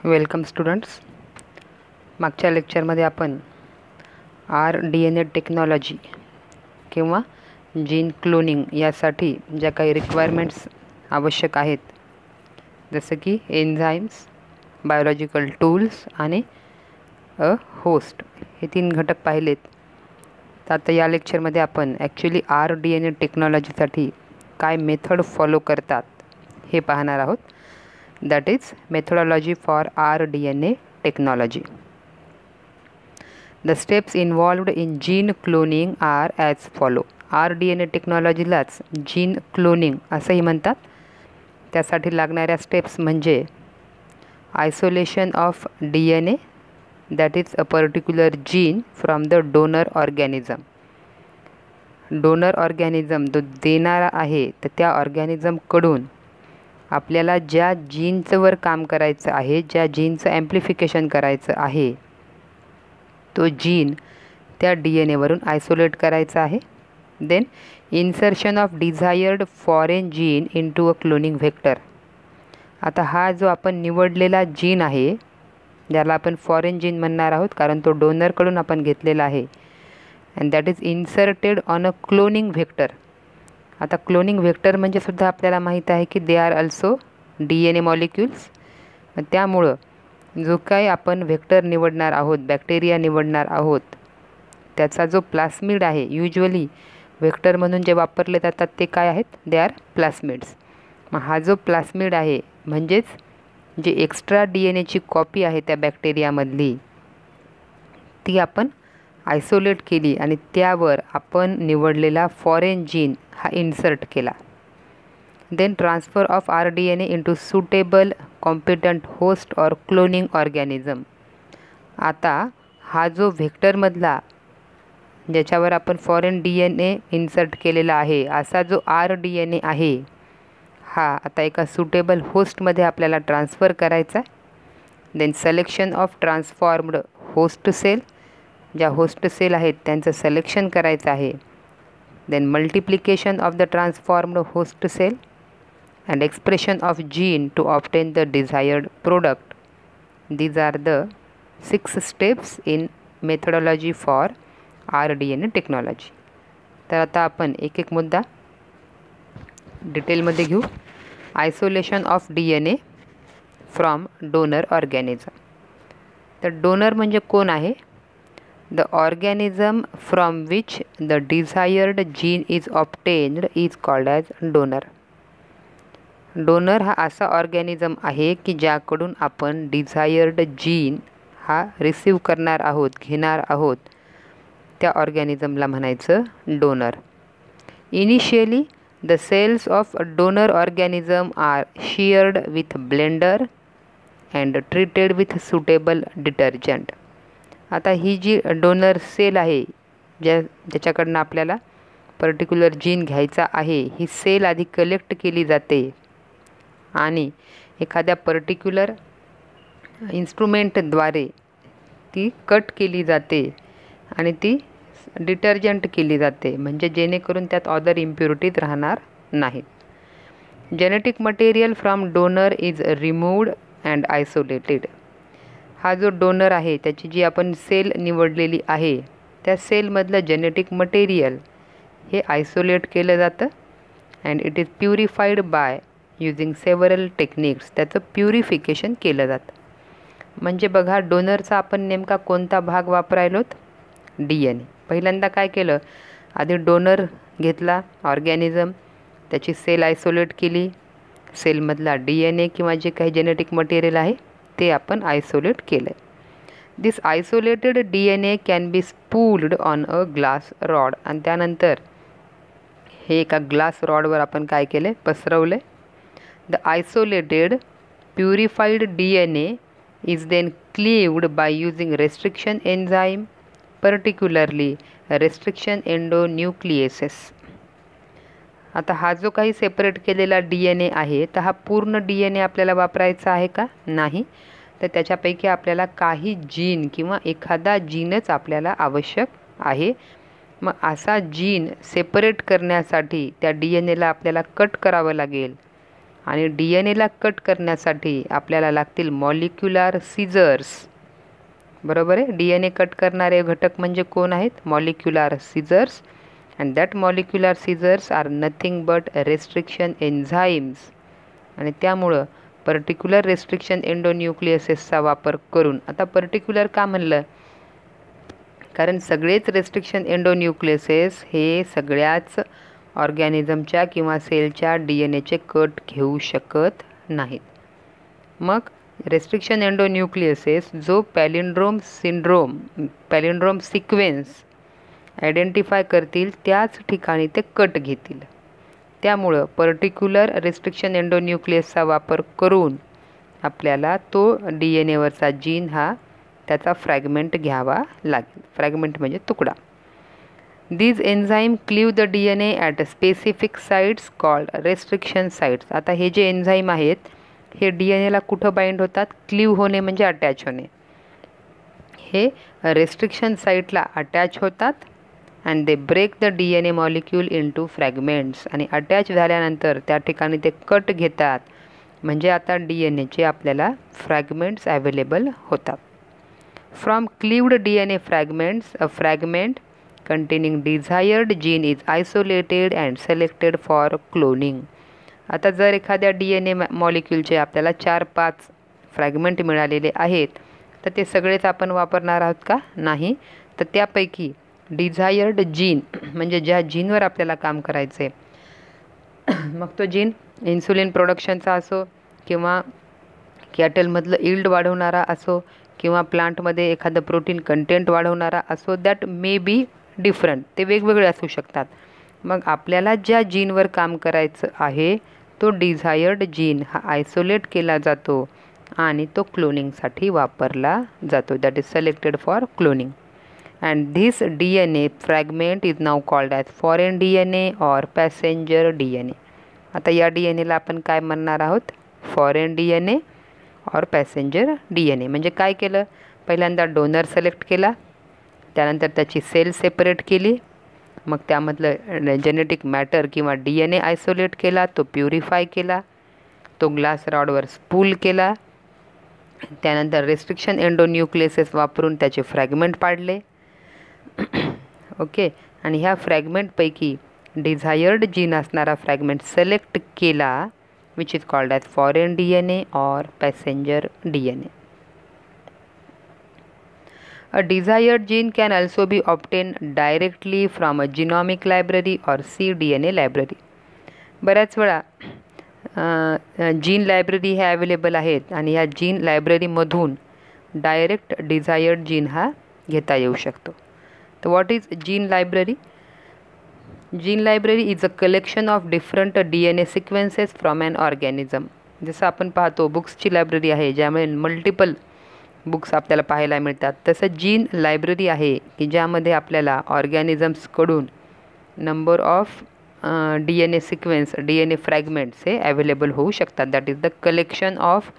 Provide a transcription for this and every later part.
Welcome students. मागच्या लेक्चरमध्ये आपण RDNA टेक्नॉलॉजी किंवा जीन क्लोनिंग यासाठी ज्या काही रिक्वायरमेंट्स आवश्यक आहेत, जसं की एन्झाईम्स, बायोलॉजिकल टूल्स आणि होस्ट, हे 3 घटक पाहिलेत. तर आता या लेक्चरमध्ये आपण ॲक्च्युली RDNA टेक्नॉलॉजीसाठी काय मेथड फॉलो करतात हे पाहणार आहोत. That is methodology for RDNA technology. The steps involved in gene cloning are as follow. RDNA टेक्नॉलॉजीलाच जीन क्लोनिंग असंही म्हणतात. त्यासाठी लागणाऱ्या स्टेप्स म्हणजे isolation of DNA, that is a particular gene from the donor organism. Donor organism जो देणारा आहे, तर त्या ऑर्गॅनिझमकडून आपल्याला ज्या जीनचं वर काम करायचं आहे, ज्या जीनचं ॲम्प्लिफिकेशन करायचं आहे, तो जीन त्या DNA वरून आयसोलेट करायचा आहे. Then insertion of desired foreign gene into a cloning vector. आता हा जो आपण निवडलेला जीन आहे, ज्याला आपण फॉरेन जीन म्हणणार आहोत, कारण तो डोनरकडून आपण घेतलेला आहे, and that is inserted on a cloning vector. आता क्लोनिंग व्हेक्टर म्हणजे सुद्धा आपल्याला माहीत आहे की they are also DNA molecules. त्यामुळं जो काही आपण व्हेक्टर निवडणार आहोत, बॅक्टेरिया निवडणार आहोत, त्याचा जो प्लास्मिड आहे, युजली व्हेक्टर म्हणून जे वापरले जातात ते काय आहेत, दे आर प्लास्मिड्स. मग हा जो प्लास्मिड आहे, म्हणजेच जे एक्स्ट्रा DNAची कॉपी आहे त्या बॅक्टेरियामधली, ती आपण आयसोलेट केली आणि त्यावर आपण निवडलेला फॉरेन जीन हा इन्सर्ट केला. Then transfer of RDNA into suitable competent host और क्लोनिंग ऑर्गॅनिझम. आता हा जो व्हेक्टरमधला, ज्याच्यावर आपण फॉरेन DNA इन्सर्ट केलेला आहे, असा जो RDNA आहे, हा आता एका सुटेबल होस्टमध्ये आपल्याला ट्रान्सफर करायचा आहे. Then selection of transformed host cell, ज्या होस्ट सेल आहेत त्यांचं सिलेक्शन करायचं आहे. Then multiplication of the transformed host cell and expression of gene to obtain the desired product. These are the 6 steps in methodology for RDNA technology. तर आता आपण एक एक मुद्दा डिटेलमध्ये घेऊ. Isolation of DNA from donor organism. तर donor म्हणजे कोण आहे? The organism from which the desired gene is obtained is called as donor. Donor हा असा ऑर्गॅनिझम आहे की ज्याकडून आपण डिझायर्ड जीन हा रिसीव करणार आहोत, घेणार आहोत, त्या ऑर्गॅनिझमला म्हणायचं donor. Initially the cells of donor organism are sheared with blender and treated with suitable detergent. आता ही जी डोनर सेल आहे, ज्याच्याकडनं आपल्याला पर्टिक्युलर जीन घ्यायचा आहे, ही सेल आधी कलेक्ट केली जाते आणि एखाद्या पर्टिक्युलर इन्स्ट्रुमेंटद्वारे ती कट केली जाते आणि ती डिटर्जंट केली जाते, म्हणजे जेणेकरून त्यात अदर इम्प्युरिटीज राहणार नाहीत. Genetic material from donor is removed and isolated. हा जो डोनर आहे, त्याची जी आपण सेल निवडलेली आहे, त्या सेलमधलं जेनेटिक मटेरियल हे आयसोलेट केलं जातं and it is purified by using several techniques. त्याचं प्युरिफिकेशन केलं जातं. म्हणजे बघा, डोनरचा आपण नेमका कोणता भाग वापरायलोत? DNA. पहिल्यांदा काय केलं, आधी डोनर घेतला ऑर्गॅनिझम, त्याची सेल आयसोलेट केली, सेलमधला DNA किंवा जे काही जेनेटिक मटेरियल आहे ते आपण आयसोलेट केलं. This isolated DNA can be spooled on a glass rod. आणि त्यानंतर हे एका ग्लास रॉडवर आपण काय केलं, पसरवलं. The isolated purified DNA is then cleaved by using restriction enzyme, particularly restriction endonucleases. आता हा जो काही सेपरेट केलेला DNA आहे, तर हा पूर्ण DNA आपल्याला वापरायचा आहे का? नाही. तर त्याच्यापैकी आपल्याला काही जीन किंवा एखादा जीनच आपल्याला आवश्यक आहे. मग असा जीन सेपरेट करण्यासाठी त्या DNAला आपल्याला कट करावं लागेल आणि DNA कट करण्यासाठी आपल्याला लागतील मॉलिक्युलर सीझर्स. बरोबर आहे. DNA कट करणारे घटक म्हणजे कोण आहेत? Molecular scissors. And that molecular scissors are nothing but restriction enzymes. आणि त्यामुळं पर्टिक्युलर रेस्ट्रिक्शन एंडोन्यूक्लियसेसचा वापर करून, आता पर्टिक्युलर का म्हणलं? कारण सगळेच रेस्ट्रिक्शन एंडोन्यूक्लियसेस हे सगळ्याच ऑर्गॅनिझमच्या किंवा सेलच्या DNAचे कट घेऊ शकत नाहीत. मग रेस्ट्रिक्शन एंडोन्यूक्लियसेस जो पॅलिंड्रोम सिक्वेन्स आयडेंटिफाय करतील त्याच ठिकाणी ते कट घेतील. त्यामुळं पर्टिक्युलर रेस्ट्रिक्शन एंडोन्यूक्लियसचा वापर करून आपल्याला तो DNAवरचा जीन हा त्याचा फ्रॅगमेंट घ्यावा लागेल. फ्रॅगमेंट म्हणजे तुकडा. These enzyme cleave the DNA at specific sites called restriction sites. आता हे जे एन्झाईम आहेत हे DNAला कुठं बाइंड होतात? क्लीव होणे म्हणजे अटॅच होणे. हे रेस्ट्रिक्शन साईटला अटॅच होतात and they break the DNA molecule into fragments. आणि अटॅच झाल्यानंतर त्या ठिकाणी ते कट घेतात. म्हणजे आता DNAचे आपल्याला फ्रॅगमेंट्स अवेलेबल होतात. From cleaved DNA fragments a fragment containing desired gene is isolated and selected for cloning. आता जर एखाद्या DNA मॉलिक्यूलचे आपल्याला 4-5 फ्रॅगमेंट मिळालेले आहेत तर ते सगळेच आपण वापरणार आहोत का? नाही. तर त्यापैकी डिझायर्ड जीन म्हणजे ज्या जीनवर आपल्याला काम करायचं आहे, मग तो जीन इन्सुलिन प्रोडक्शनचा असो किंवा कॅटलमधलं इल्ड वाढवणारा असो किंवा प्लांटमध्ये एखादं प्रोटीन कंटेंट वाढवणारा असो, दॅट मे बी डिफरंट, ते वेगवेगळे असू शकतात. मग आपल्याला ज्या जीनवर काम करायचं आहे तो डिझायर्ड जीन हा आयसोलेट केला जातो आणि तो क्लोनिंगसाठी वापरला जातो. That is selected for cloning. And this DNA fragment is now called as foreign DNA or passenger DNA. आता या DNAला आपण काय म्हणणार आहोत? Foreign DNA or passenger DNA. म्हणजे काय केलं? पहिल्यांदा डोनर सिलेक्ट केला, त्यानंतर त्याची सेल सेपरेट केली, मग त्यामधलं जेनेटिक मॅटर किंवा DNA आयसोलेट केला, तो प्युरिफाय केला, तो ग्लास रॉडवर स्पूल केला, त्यानंतर रेस्ट्रिक्शन एंडोन्यूक्लियसेस वापरून त्याचे फ्रॅगमेंट पाडले. ओके. आणि ह्या फ्रॅगमेंटपैकी डिझायर्ड जीन असणारा फ्रॅगमेंट सिलेक्ट केला which is called as foreign DNA or passenger DNA. A desired gene can also be obtained directly from a genomic library or cDNA library. बऱ्याच वेळा gene library ह्या available आहेत आणि ह्या gene लायब्ररीमधून direct desired gene हा घेता येऊ शकतो. तर what is gene library? Gene library is a collection of different DNA sequences from an organism. जसं आपण पाहतो बुक्सची लायब्ररी आहे ज्यामुळे मल्टिपल बुक्स आपल्याला पाहायला मिळतात, तसं जीन लायब्ररी आहे की ज्यामध्ये आपल्याला ऑर्गॅनिझम्सकडून number of DNA sequence DNA fragments हे अवेलेबल होऊ शकतात. That is the collection of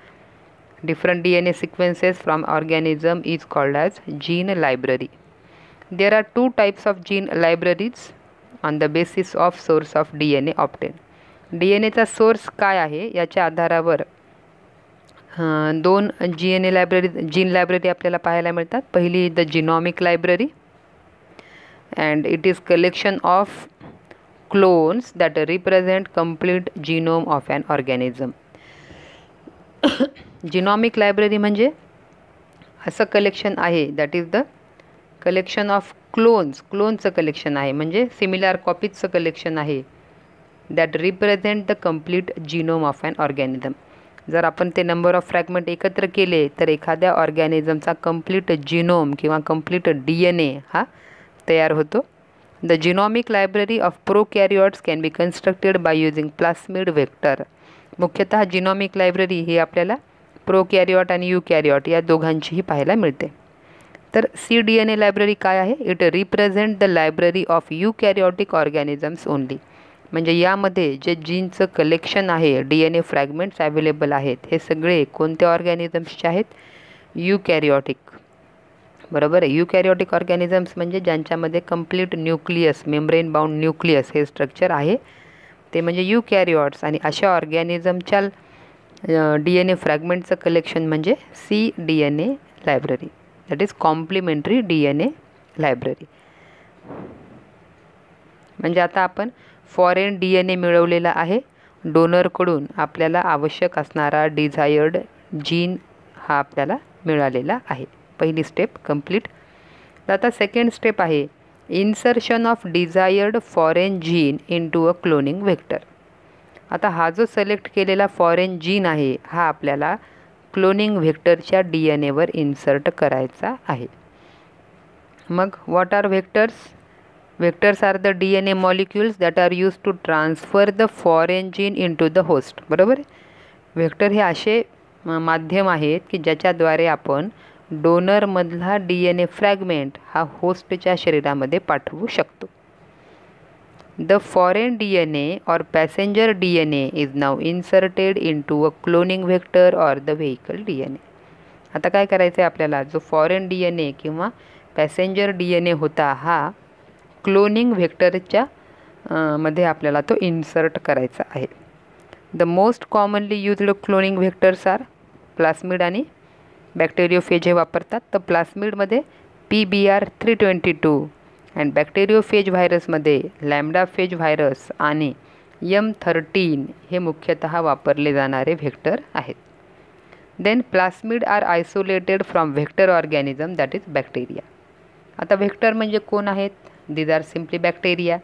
different DNA sequences from organism is called as gene library. There are 2 types of gene libraries on the basis of source of DNA obtained. DNAचा source काय आहे याच्या आधारावर 2 gene library आपल्याला पाहायला मिळतात. पहिली the genomic library and it is collection of clones that represent complete genome of an organism. Genomic library म्हणजे असं कलेक्शन आहे that is the collection of क्लोनचं कलेक्शन आहे, म्हणजे सिमिलर कॉपीजचं कलेक्शन आहे that represent the complete genome of an organism. जर आपण ते नंबर ऑफ फ्रॅगमेंट एकत्र केले तर एखाद्या ऑर्गॅनिझमचा कंप्लीट जीनोम किंवा कंप्लीट DNA हा तयार होतो. The genomic library of prokaryotes can be constructed by using plasmid vector. मुख्यतः जिनॉमिक लायब्ररी ही आपल्याला प्रोकॅरियोट आणि यूकॅरियोट या दोघांचीही पाहायला मिळते. तर cDNA लायब्ररी काय आहे? It represent the library of eukaryotic organisms only. म्हणजे यामध्ये जे जीनचं कलेक्शन आहे DNA फ्रॅगमेंट्स अवेलेबल आहेत हे सगळे कोणत्या ऑर्गॅनिझम्सचे आहेत? यूकॅरियोटिक. बरोबर आहे. यूकॅरियोटिक ऑर्गॅनिझम्स म्हणजे ज्यांच्यामध्ये complete nucleus membrane bound nucleus हे स्ट्रक्चर आहे ते म्हणजे युकॅरियोट्स, आणि अशा ऑर्गॅनिझमच्या DNA फ्रॅगमेंटचं कलेक्शन म्हणजे cDNA library, that is complementary DNA library. म्हणजे आता आपण फॉरेन DNA मिळवलेला आहे डोनरकडून. आपल्याला आवश्यक असणारा डिझायर्ड जीन हा आपल्याला मिळालेला आहे. पहिली स्टेप कंप्लीट. आता सेकंड स्टेप आहे insertion of desired foreign gene into a cloning vector. आता हा जो सिलेक्ट केलेला फॉरेन जीन आहे हा आपल्याला क्लोनिंग व्हेक्टरच्या DNAवर इन्सर्ट करायचा आहे. मग what are vectors? Vectors are the DNA molecules that are use to transfer the foreign gene into the host. बरोबर. व्हेक्टर हे असे माध्यम आहेत की ज्याच्याद्वारे आपण डोनरमधला DNA फ्रॅगमेंट हा होस्टच्या शरीरामध्ये पाठवू शकतो. The foreign DNA or passenger DNA is now inserted into a cloning vector or the vehicle DNA. आता काय करायचं आहे आपल्याला? जो फॉरेन DNA किंवा पॅसेंजर DNA होता हा क्लोनिंग व्हेक्टरच्या मध्ये आपल्याला तो इन्सर्ट करायचा आहे. The most commonly used cloning vectors are plasmid आणि बॅक्टेरियोफेज हे वापरतात. तर प्लास्मिडमध्ये PBR322 अँड बॅक्टेरियोफेज व्हायरसमध्ये लॅम्डाफेज व्हायरस आणि M13 हे मुख्यतः वापरले जाणारे व्हेक्टर आहेत. Then plasmid are isolated from vector organism that is bacteria. आता व्हेक्टर म्हणजे कोण आहेत? These are simply bacteria.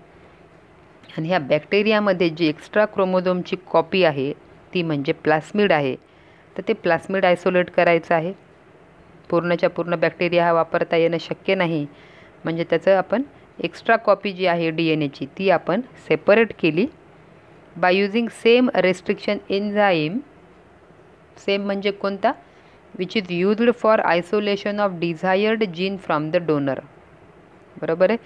आणि ह्या बॅक्टेरियामध्ये जी एक्स्ट्रा क्रोमोझोमची कॉपी आहे ती म्हणजे प्लास्मिड आहे. तर ते प्लास्मिड आयसोलेट करायचं आहे. पूर्णच्या पूर्ण बॅक्टेरिया हा वापरता येणं शक्य नाही. म्हणजे त्याचं आपण एक्स्ट्रा कॉपी जी आहे DNAची ती आपण सेपरेट केली by using same restriction enzyme. Same म्हणजे कोणता? Which is used for isolation of desired gene from the donor. बरोबर आहे.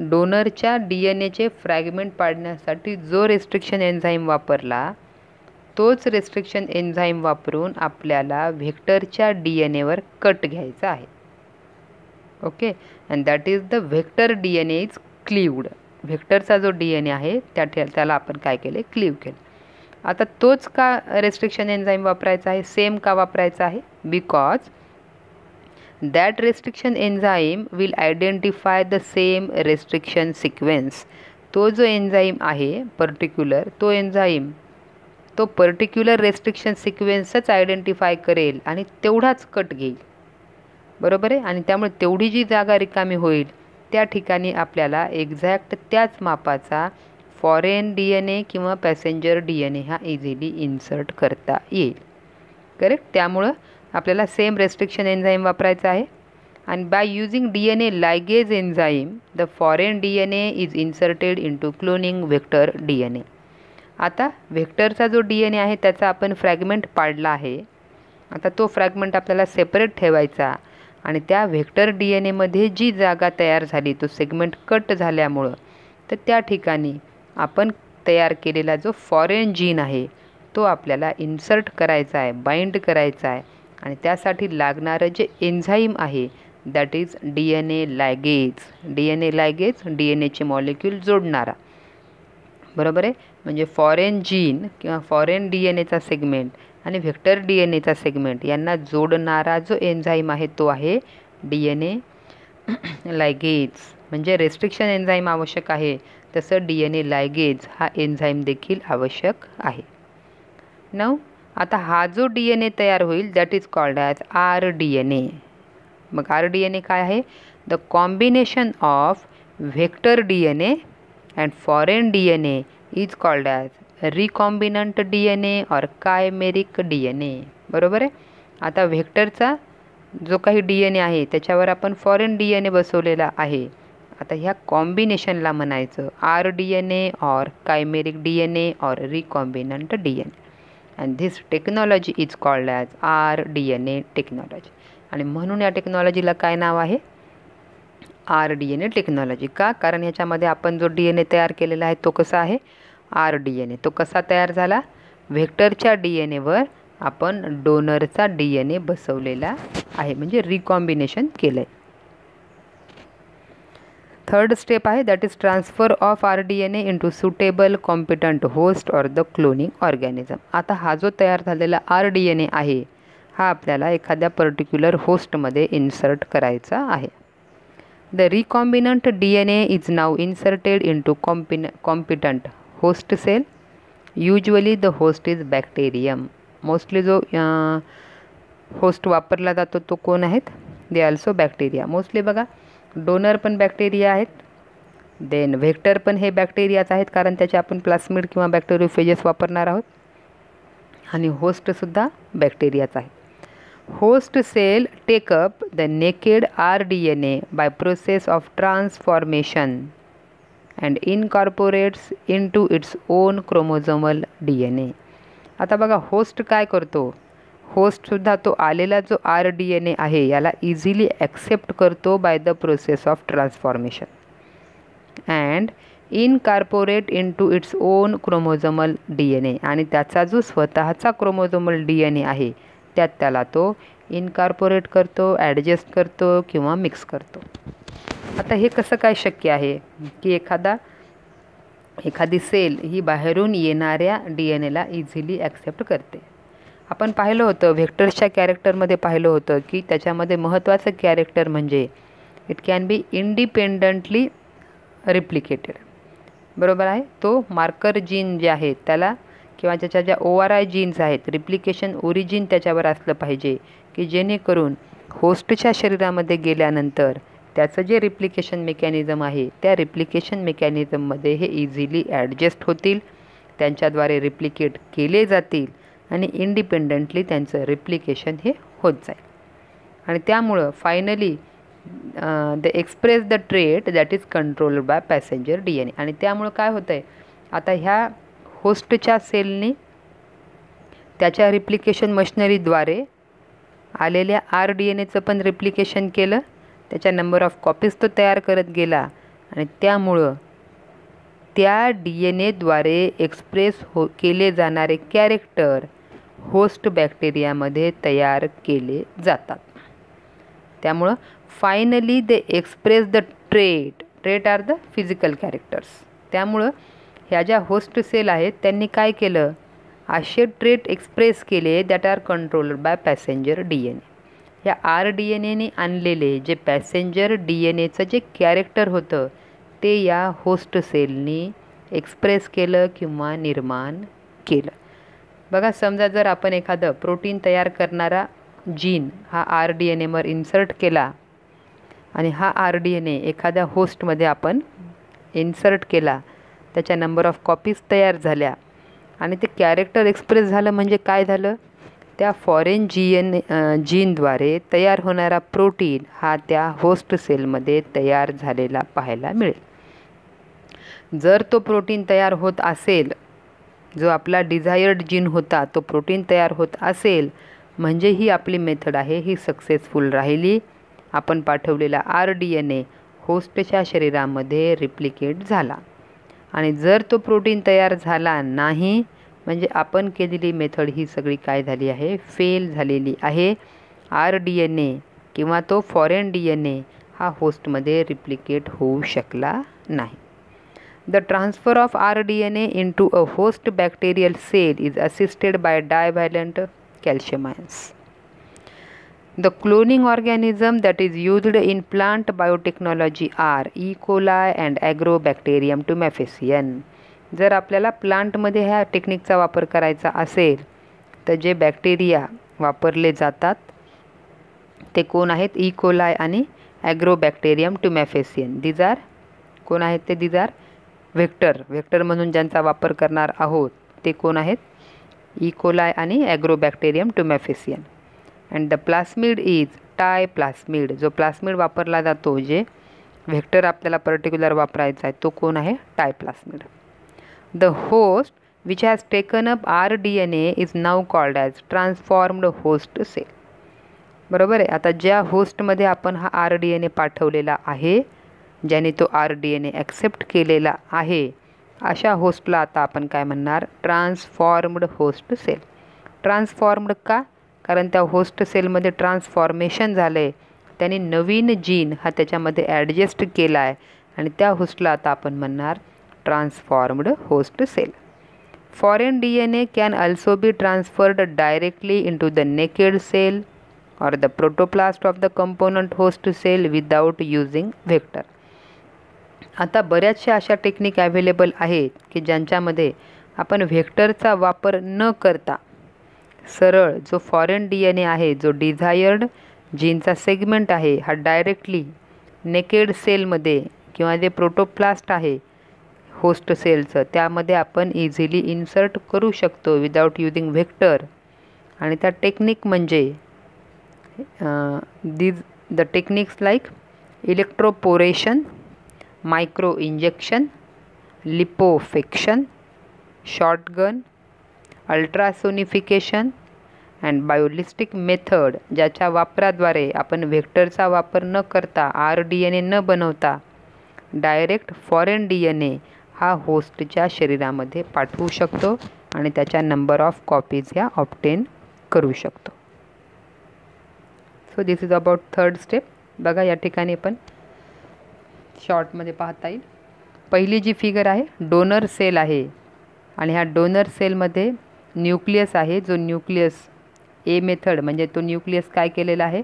डोनरच्या DNAचे फ्रॅगमेंट पाडण्यासाठी जो रेस्ट्रिक्शन एन्झाईम वापरला तोच रेस्ट्रिक्शन एन्झाईम वापरून आपल्याला व्हेक्टरच्या DNAवर कट घ्यायचा आहे. Okay. And that is the vector DNA is cleaved. व्हेक्टरचा जो DNA आहे त्याला आपण काय केले? क्लीव केलं. आता तोच का रेस्ट्रिक्शन एन्झाईम वापरायचा आहे? सेम का वापरायचा आहे? Because that restriction enzyme will identify the same restriction sequence. तो जो एन्झाईम आहे पर्टिक्युलर तो एन्झाईम तो पर्टिक्युलर रेस्ट्रिक्शन सिक्वेन्सच आयडेंटिफाय करेल आणि तेवढाच कट घेईल. बरोबर आहे. आणि त्यामुळे तेवढी जी जागा रिकामी होईल त्या ठिकाणी आपल्याला एक्झॅक्ट त्याच मापाचा फॉरेन DNA किंवा पॅसेंजर DNA हा इझिली इन्सर्ट करता येईल. करेक्ट. त्यामुळं आपल्याला सेम रेस्ट्रिक्शन एन्झाईम वापरायचा आहे. आणि by using DNA ligase enzyme the foreign DNA is inserted into cloning vector DNA. आता व्हेक्टरचा जो DNA आहे त्याचा आपण फ्रॅगमेंट पाडला आहे. आता तो फ्रॅगमेंट आपल्याला सेपरेट ठेवायचा आणि त्या व्हेक्टर DNAमध्ये जी जागा तयार झाली तो सेगमेंट कट झाल्यामुळं तर त्या ठिकाणी आपण तयार केलेला जो फॉरेन जीन आहे तो आपल्याला इन्सर्ट करायचा आहे, बाइंड करायचा आहे. आणि त्यासाठी लागणारं जे एन्झाईम आहे that is DNA ligase. DNA ligase DNAचे मॉलिक्यूल जोडणारा. बरोबर आहे. म्हणजे फॉरेन जीन किंवा फॉरेन DNAचा सेगमेंट आणि व्हेक्टर DNAचा सेगमेंट यांना जोडणारा जो एन्झाईम आहे तो आहे DNA लायगेज. म्हणजे रेस्ट्रिक्शन एन्झाईम आवश्यक आहे तसं DNA लायगेज हा एन्झाईम देखील आवश्यक आहे. नाऊ आता हा जो DNA तयार होईल that is called as rDNA. मग rDNA काय आहे? The combination of vector DNA and foreign DNA is called as recombinant DNA और कायमेरिक DNA. बरोबर आहे. आता व्हेक्टरचा जो काही DNA आहे त्याच्यावर आपण फॉरेन DNA बसवलेला आहे. आता ह्या कॉम्बिनेशनला म्हणायचं rDNA और कायमेरिक DNA और recombinant DNA. And this technology is called as rDNA technology. आणि म्हणून या टेक्नॉलॉजीला काय नाव आहे? rDNA technology. का? कारण ह्याच्यामध्ये आपण जो DNA तयार केलेला आहे तो कसा आहे? rDNA. तो कसा तयार झाला? व्हेक्टरच्या DNAवर आपण डोनरचा DNA बसवलेला आहे, म्हणजे रिकॉम्बिनेशन केलं आहे. थर्ड स्टेप आहे that is transfer of RDNA into suitable competent host or the cloning organism. आता हा जो तयार झालेला RDNA आहे हा आपल्याला एखाद्या पर्टिक्युलर होस्टमध्ये इन्सर्ट करायचा आहे. The recombinant DNA is now inserted into competent host cell. Usually the host is bacterium. Mostly जो होस्ट वापरला जातो तो कोण आहेत? They also bacteria. मोस्टली बघा डोनर पण बॅक्टेरिया आहेत, देन व्हेक्टर पण हे बॅक्टेरियाच आहेत कारण त्याचे आपण प्लास्मिड किंवा बॅक्टेरियोफेजेस वापरणार आहोत, आणि होस्टसुद्धा बॅक्टेरियाच आहे. Host cell take up the naked RDNA by process of transformation and incorporates into its own chromosomal DNA. आता बघा होस्ट काय करतो? होस्टसुद्धा तो आलेला जो RDNA आहे याला इझिली ॲक्सेप्ट करतो by the process of transformation and incorporate into its own chromosomal DNA, आणि त्याचा जो स्वतःचा क्रोमोझोमल DNA आहे त्यात त्याला तो इनकॉर्पोरेट करतो, ॲडजस्ट करतो किंवा मिक्स करतो. आता हे कसं काय शक्य आहे की एखादी सेल ही बाहेरून येणाऱ्या DNAला इझिली ॲक्सेप्ट करते? आपण पाहिलं होतं व्हेक्टर्सच्या कॅरेक्टरमध्ये पाहिलं होतं की त्याच्यामध्ये महत्त्वाचं कॅरेक्टर म्हणजे it can be independently replicated. बरोबर आहे. तो मार्कर जीन जे आहे त्याला किंवा त्याच्या ज्या ORI जीन्स आहेत रिप्लिकेशन ओरिजिन त्याच्यावर असलं पाहिजे की जेणेकरून होस्टच्या शरीरामध्ये गेल्यानंतर त्याचं जे रिप्लिकेशन मेकॅनिझम आहे त्या रिप्लिकेशन मेकॅनिझममध्ये हे इझिली ॲडजस्ट होतील, त्यांच्याद्वारे रिप्लिकेट केले जातील आणि इंडिपेंडंटली त्यांचं रिप्लिकेशन हे होत जाईल. आणि त्यामुळं finally the express the trait that is controlled by passenger DNA. आणि त्यामुळं काय होतं आहे, आता ह्या होस्टच्या सेलने त्याच्या रिप्लिकेशन मशिनरीद्वारे आलेल्या RDNAचं पण रिप्लिकेशन केलं, त्याच्या नंबर ऑफ कॉपीज तो तयार करत गेला, आणि त्यामुळं त्या DNAद्वारे एक्सप्रेस केले जाणारे कॅरेक्टर होस्ट बॅक्टेरियामध्ये तयार केले जातात. त्यामुळं finally they express the trait are the physical characters. त्यामुळं ह्या ज्या होस्ट सेल आहेत त्यांनी काय केलं, असे ट्रेट एक्सप्रेस केले that are controlled by passenger DNA. या RDNAने आणलेले जे पॅसेंजर DNAचं जे कॅरेक्टर होतं ते या होस्ट सेलनी एक्सप्रेस केलं किंवा निर्माण केलं. बघा समजा जर आपण एखादं प्रोटीन तयार करणारा जीन हा RDNAवर इन्सर्ट केला आणि हा RDNA एखाद्या होस्टमध्ये आपण इन्सर्ट केला, त्याच्या नंबर ऑफ कॉपीज तयार झाल्या आणि ते कॅरेक्टर एक्सप्रेस झालं म्हणजे काय झालं, त्या फॉरेन जीनद्वारे तयार होणारा प्रोटीन हा त्या होस्ट सेलमध्ये तयार झालेला पाहायला मिळेल. जर तो प्रोटीन तयार होत असेल, जो आपला डिझायर्ड जीन होता तो प्रोटीन तयार होत असेल, म्हणजे ही आपली मेथड आहे ही सक्सेसफुल राहिली. आपण पाठवलेला RDNA होस्टच्या शरीरामध्ये रिप्लिकेट झाला. आणि जर तो प्रोटीन तयार झाला नाही म्हणजे आपण केलेली मेथड ही सगळी काय झाली आहे, फेल झालेली आहे. RDNA किंवा तो फॉरेन DNA हा होस्टमध्ये रिप्लिकेट होऊ शकला नाही. The transfer of RDNA into a host bacterial cell is assisted by divalent calcium ions. The cloning organism that is used in plant biotechnology are E. coli and Agrobacterium tumefaciens. जर आपल्याला प्लांटमध्ये ह्या टेक्निकचा वापर करायचा असेल तर जे बॅक्टेरिया वापरले जातात ते कोण आहेत, E. coli आणि Agrobacterium tumefaciens. दीज आर कोण आहेत ते, दीज आर व्हेक्टर म्हणून ज्यांचा वापर करणार आहोत ते कोण आहेत, E. coli आणि Agrobacterium tumefaciens. And the plasmid is Ti plasmid. जो प्लास्मिड वापरला जातो, जे व्हेक्टर आपल्याला पर्टिक्युलर वापरायचा आहे तो कोण आहे, Ti plasmid. The host which has taken up RDNA is now called as transformed host cell. बरोबर आहे. आता ज्या होस्टमध्ये आपण हा RDNA पाठवलेला आहे, ज्याने तो RDNA ॲक्सेप्ट केलेला आहे, अशा होस्टला आता आपण काय म्हणणार, ट्रान्सफॉर्म्ड होस्ट सेल. ट्रान्सफॉर्म्ड का, कारण त्या होस्ट सेलमध्ये ट्रान्सफॉर्मेशन झालं आहे, त्याने नवीन जीन हा त्याच्यामध्ये ॲडजस्ट केला आहे आणि त्या होस्टला आता आपण म्हणणार transformed host cell. Foreign DNA can also be transferred directly into the naked cell or the protoplast of the component host cell without using vector. आता बऱ्याचशा अशा टेक्निक अवेलेबल आहेत की ज्यांच्यामध्ये आपण व्हेक्टरचा वापर न करता सरळ जो फॉरेन DNA आहे, जो डिझायर्ड जीनचा सेगमेंट आहे, हा डायरेक्टली नेकेड सेलमध्ये किंवा जे प्रोटोप्लास्ट आहे होस्ट सेलचं त्यामध्ये आपण इझिली इन्सर्ट करू शकतो विदाउट युजिंग व्हेक्टर. आणि त्या टेक्निक म्हणजे the techniques like electroporation, micro injection, lipofection, shotgun, ultrasonification and biolistic method, ज्याच्या वापराद्वारे आपण व्हेक्टरचा वापर न करता RDNA न बनवता डायरेक्ट फॉरेन DNA हा होस्टच्या शरीरामध्ये पाठवू शकतो आणि त्याच्या नंबर ऑफ कॉपीज ह्या ऑब्टेन करू शकतो. So this is about third step. बघा या ठिकाणी पण शॉर्टमध्ये पाहता येईल. पहिली जी फिगर आहे डोनर सेल आहे आणि ह्या डोनर सेलमध्ये न्यूक्लियस आहे. जो न्यूक्लियस ए मेथड म्हणजे तो न्यूक्लियस काय केलेला आहे,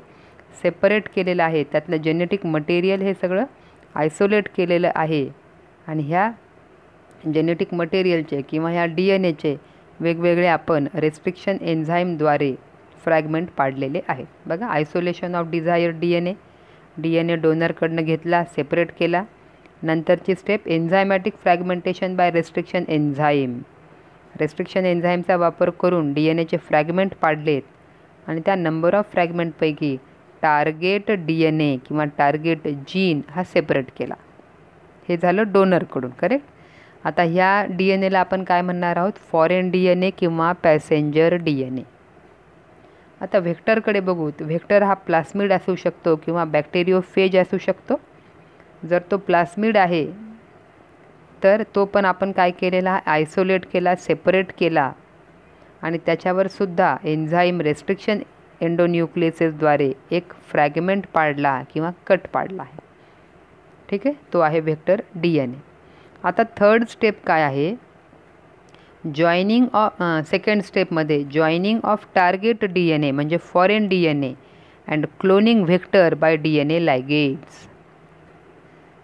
सेपरेट केलेला आहे. त्यातलं जेनेटिक मटेरियल हे सगळं आयसोलेट केलेलं आहे आणि ह्या जेनेटिक मटेरियलचे किंवा ह्या DNAचे वेगवेगळे आपण रेस्ट्रिक्शन एन्झाईमद्वारे फ्रॅगमेंट पाडलेले आहेत. बघा आयसोलेशन ऑफ डिझायर्ड DNA डोनरकडनं घेतला, सेपरेट केला. नंतरची step enzymatic fragmentation by restriction enzyme. Restriction एन्झाईमचा वापर करून DNAचे फ्रॅगमेंट पाडलेत आणि त्या नंबर ऑफ फ्रॅगमेंटपैकी टार्गेट DNA किंवा टार्गेट जीन हा सेपरेट केला. हे झालं डोनरकडून, करेक्ट. आता ह्या DNAला आपण काय म्हणणार आहोत, फॉरेन DNA किंवा पॅसेंजर DNA. आता व्हेक्टरकडे बघू. व्हेक्टर हा प्लास्मिड असू शकतो किंवा बॅक्टेरियोफेज असू शकतो. जर तो प्लास्मिड आहे तर तो पण आपण काय केलेला, आयसोलेट केला, सेपरेट केला आणि त्याच्यावर सुद्धा एन्झाईम रेस्ट्रिक्शन एंडोन्यूक्लियसेसद्वारे एक फ्रॅगमेंट पाडला किंवा कट पाडला आहे. ठीक आहे, तो आहे व्हेक्टर DNA. आता थर्ड स्टेप काय आहे, जॉईनिंग ऑफ सेकंड स्टेपमध्ये जॉईनिंग ऑफ टार्गेट DNA म्हणजे foreign DNA and cloning vector by DNA ligates.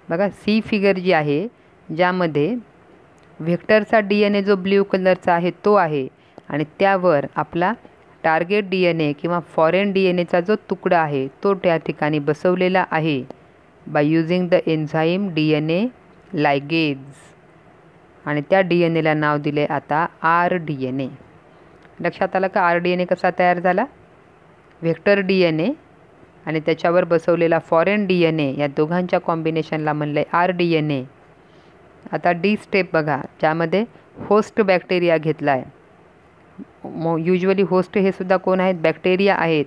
बघा सी फिगर जी आहे ज्यामध्ये व्हेक्टरचा DNA जो ब्ल्यू कलरचा आहे तो आहे आणि त्यावर आपला टार्गेट DNA किंवा फॉरेन DNAचा जो तुकडा आहे तो त्या ठिकाणी बसवलेला आहे by using the enzyme DNA लायगेज. आणि त्या DNAला नाव दिले आता RDNA. लक्षात आलं का RDNA कसा तयार झाला, व्हेक्टर DNA आणि त्याच्यावर बसवलेला फॉरेन DNA या दोघांच्या कॉम्बिनेशनला म्हणले RDNA. आता डी स्टेप बघा ज्यामध्ये होस्ट बॅक्टेरिया घेतला आहे. युजली होस्ट हे सुद्धा कोण आहेत, बॅक्टेरिया आहेत.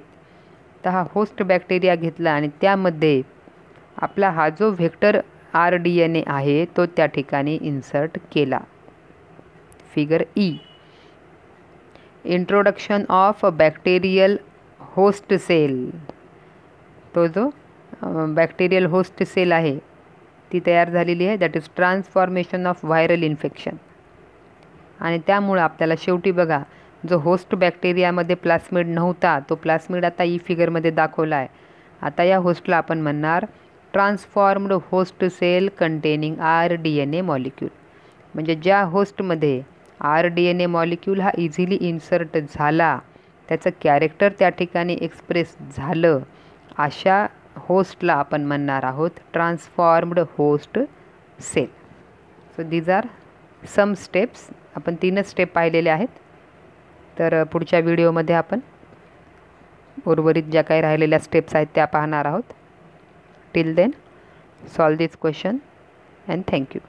तर हा होस्ट बॅक्टेरिया घेतला आणि त्यामध्ये आपला हा जो व्हेक्टर RDNA आहे तो त्या ठिकाणी इन्सर्ट केला. Figure E. Introduction of bacterial host cell. तो जो बॅक्टेरियल होस्ट सेल आहे ती तयार झालेली आहे. That is transformation of viral infection. आणि त्यामुळं आपल्याला शेवटी बघा जो होस्ट बॅक्टेरियामध्ये प्लास्मिड नव्हता तो प्लास्मिड आता ई फिगरमध्ये दाखवला आहे. आता या होस्टला आपण म्हणणार transformed host cell containing RDNA molecule. म्हणजे ज्या होस्टमध्ये RDNA मॉलिक्यूल हा इझिली इन्सर्ट झाला, त्याचं कॅरेक्टर त्या ठिकाणी एक्सप्रेस झालं, अशा होस्टला आपण म्हणणार आहोत transformed host cell. So these are some steps. आपण 3च स्टेप पाहिलेले आहेत. तर पुढच्या व्हिडिओमध्ये आपण उर्वरित ज्या काही राहिलेल्या स्टेप्स आहेत त्या पाहणार आहोत. Till then, solve this question and thank you.